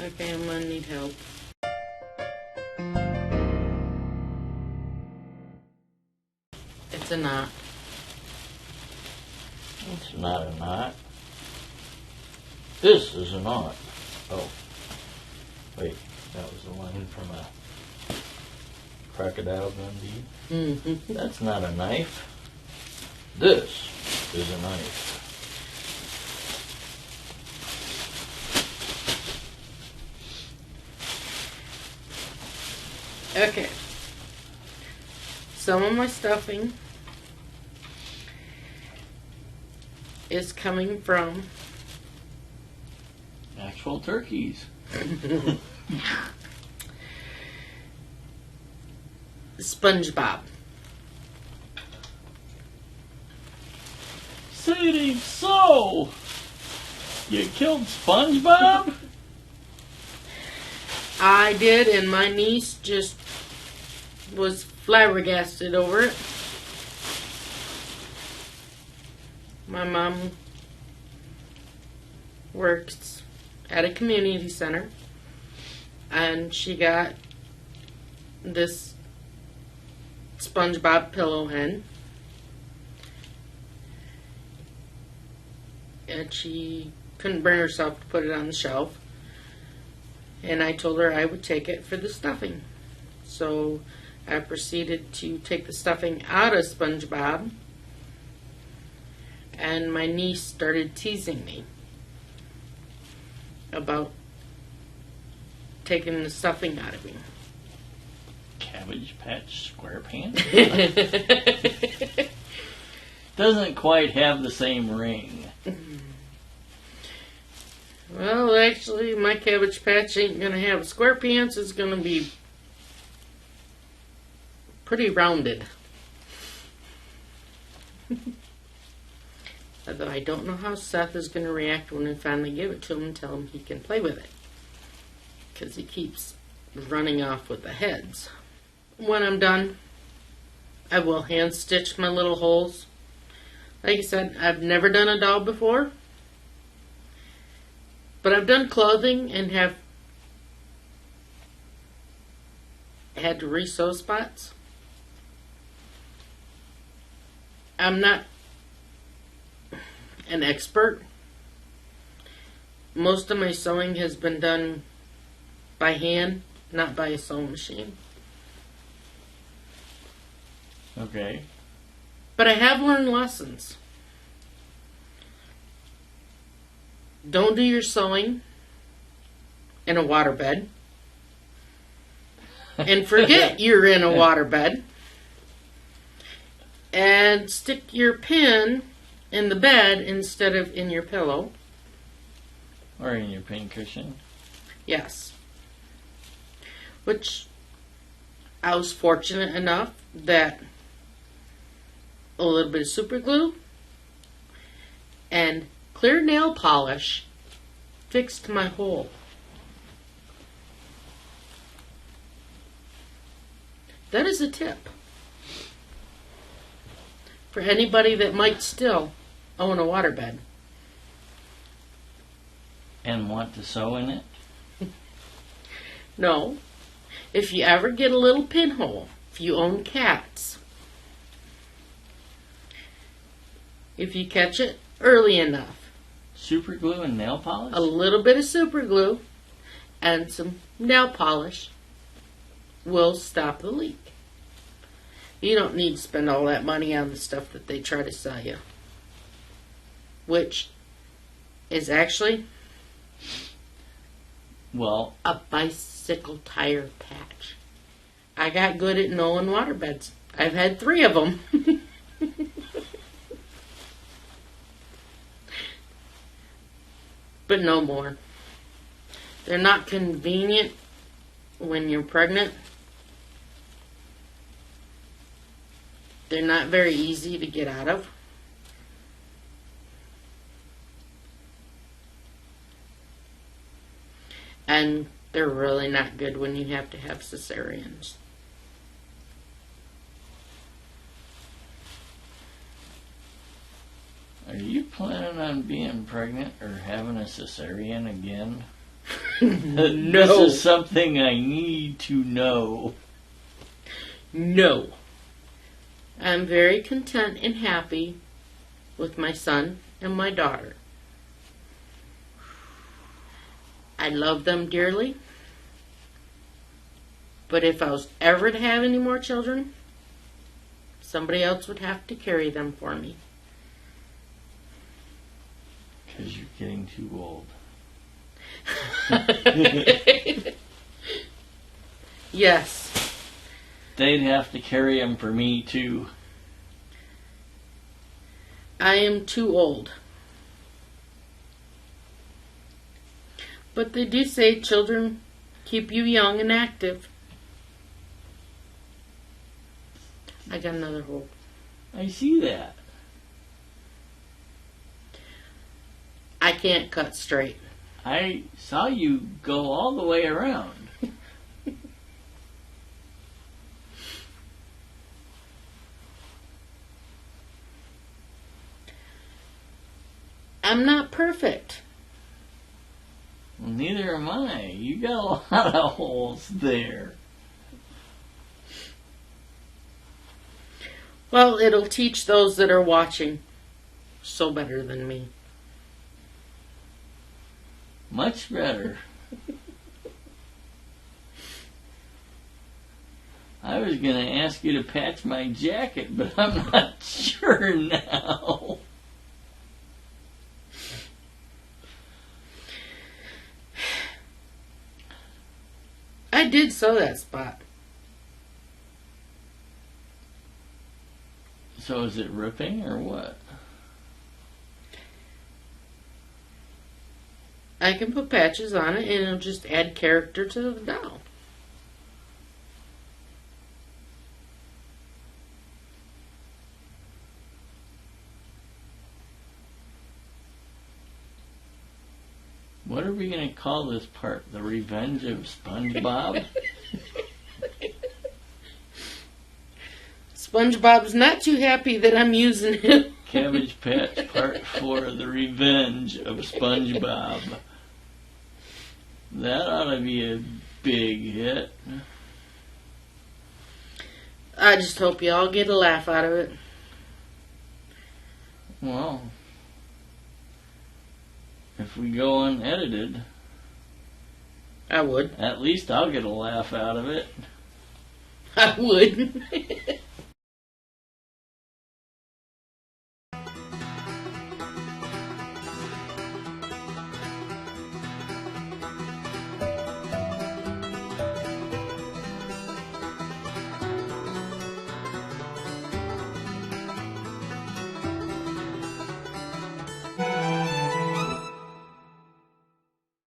Okay, I'm gonna need help. It's a knot. It's not a knot. This is a knot. Oh. Wait, that was the line from a Crocodile Dundee. Mm-hmm. That's not a knife. This is a knife. Okay. Some of my stuffing is coming from Actual turkeys. SpongeBob. Say it ain't so! You killed SpongeBob? I did, and my niece just was flabbergasted over it. My mom works at a community center, and she got this SpongeBob pillow hen, and she couldn't bring herself to put it on the shelf, and I told her I would take it for the stuffing. So I proceeded to take the stuffing out of SpongeBob, and my niece started teasing me about taking the stuffing out of me. Cabbage Patch SquarePants? Doesn't quite have the same ring. Well, actually, my Cabbage Patch ain't going to have square pants. It's going to be pretty rounded. Although I don't know how Seth is going to react when I finally give it to him and tell him he can play with it. Because he keeps running off with the heads. When I'm done, I will hand stitch my little holes. Like I said, I've never done a doll before. But I've done clothing and have had to re-sew spots. I'm not an expert. Most of my sewing has been done by hand, not by a sewing machine. Okay. But I have learned lessons. Don't do your sewing in a waterbed. And forget you're in a waterbed. And stick your pin in the bed instead of in your pillow. Or in your pincushion. Yes. Which I was fortunate enough that a little bit of super glue and clear nail polish fixed my hole. That is a tip for anybody that might still own a waterbed. And want to sew in it? No. If you ever get a little pinhole, if you own cats, if you catch it early enough, Super glue and nail polish? a little bit of super glue and some nail polish will stop the leak. You don't need to spend all that money on the stuff that they try to sell you, which is actually Well, a bicycle tire patch. I got good at knowing waterbeds. I've had 3 of them. But no more. They're not convenient when you're pregnant. They're not very easy to get out of. And they're really not good when you have to have cesareans. are you planning on being pregnant or having a cesarean again? No. This is something I need to know. No. I'm very content and happy with my son and my daughter. I love them dearly. But if I was ever to have any more children, somebody else would have to carry them for me. Because you're getting too old. Yes. They'd have to carry them for me, too. I am too old. But they do say children keep you young and active. I got another hole. I see that. I can't cut straight. I saw you go all the way around. I'm not perfect. Well, neither am I. You got a lot of holes there. Well, it'll teach those that are watching so better than me. Much better. I was going to ask you to patch my jacket, but I'm not sure now. I did sew that spot. So is it ripping or what? I can put patches on it and it'll just add character to the doll. What are we going to call this part? The Revenge of SpongeBob? SpongeBob's not too happy that I'm using him. Cabbage Patch Part 4, The Revenge of SpongeBob. That ought to be a big hit. I just hope you all get a laugh out of it. Well, if we go unedited, I would. at least I'll get a laugh out of it. I would.